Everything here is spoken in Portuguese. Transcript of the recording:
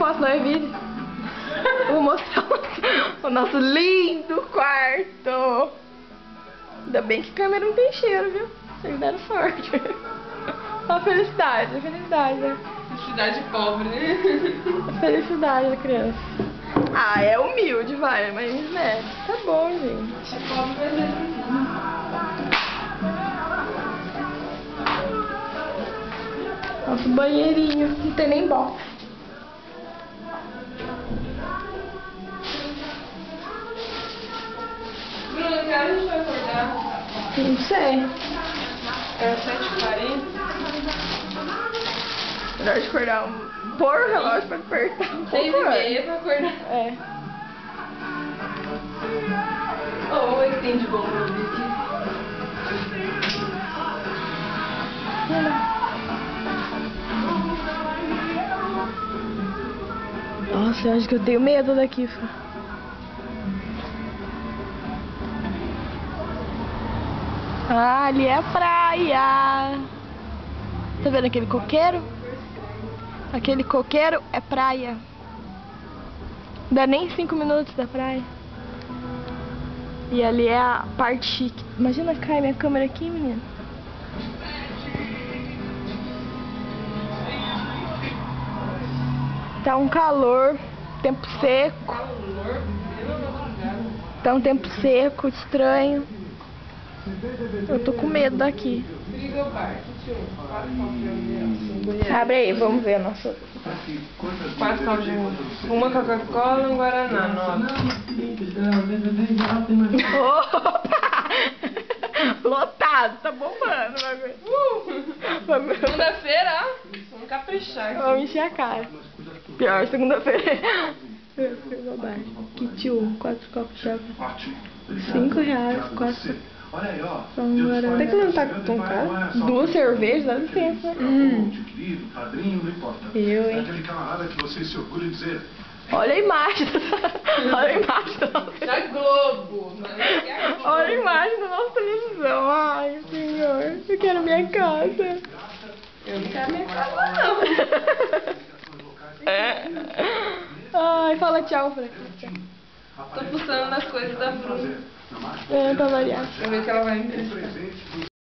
foto no vídeo. Vou mostrar o nosso lindo quarto. Ainda bem que a câmera não tem cheiro, viu? Vocês deram sorte. A felicidade, né? Felicidade pobre, né? A felicidade da criança. Ah, é humilde, vai, mas né, tá bom, gente. É pobre, mas é Nosso banheirinho, não tem nem box. Bruna, que hora a gente vai acordar? Não sei. É 7h40. Melhor de acordar pôr o relógio pra apertar. 6h30 pra acordar. É. Oh, vamos ver o que tem de bom pra ver aqui. Nossa, eu acho que eu tenho medo daqui, Fê. Ah, ali é a praia. Tá vendo aquele coqueiro? Aquele coqueiro é praia. Não dá nem 5 minutos da praia. E ali é a parte chique. Imagina cair minha câmera aqui, menina. Tá um calor, tempo seco. Tá um tempo seco, estranho. Eu tô com medo daqui. Abre aí, vamos ver a nossa. 4 caldos de uma Coca-Cola e um Guaraná, 9. Opa! Lotado, tá bombando o bagulho. Segunda-feira, ó. Vamos caprichar. Vamos encher a cara. Pior, segunda-feira. Kit 1, 4 copos de água. R$5, 4. Até que não tá tão caro. 2 cervejas, dá licença. Eu, hein? Olha a imagem. Olha a imagem da nossa... Da Globo. Olha a imagem da nossa televisão. Ai, senhor. Eu quero minha casa. Eu não quero minha casa, não. Ai, fala tchau, Fran. Tô fuçando nas coisas da Bruna. É, pra variar. Pra ver o que ela vai me emprestar.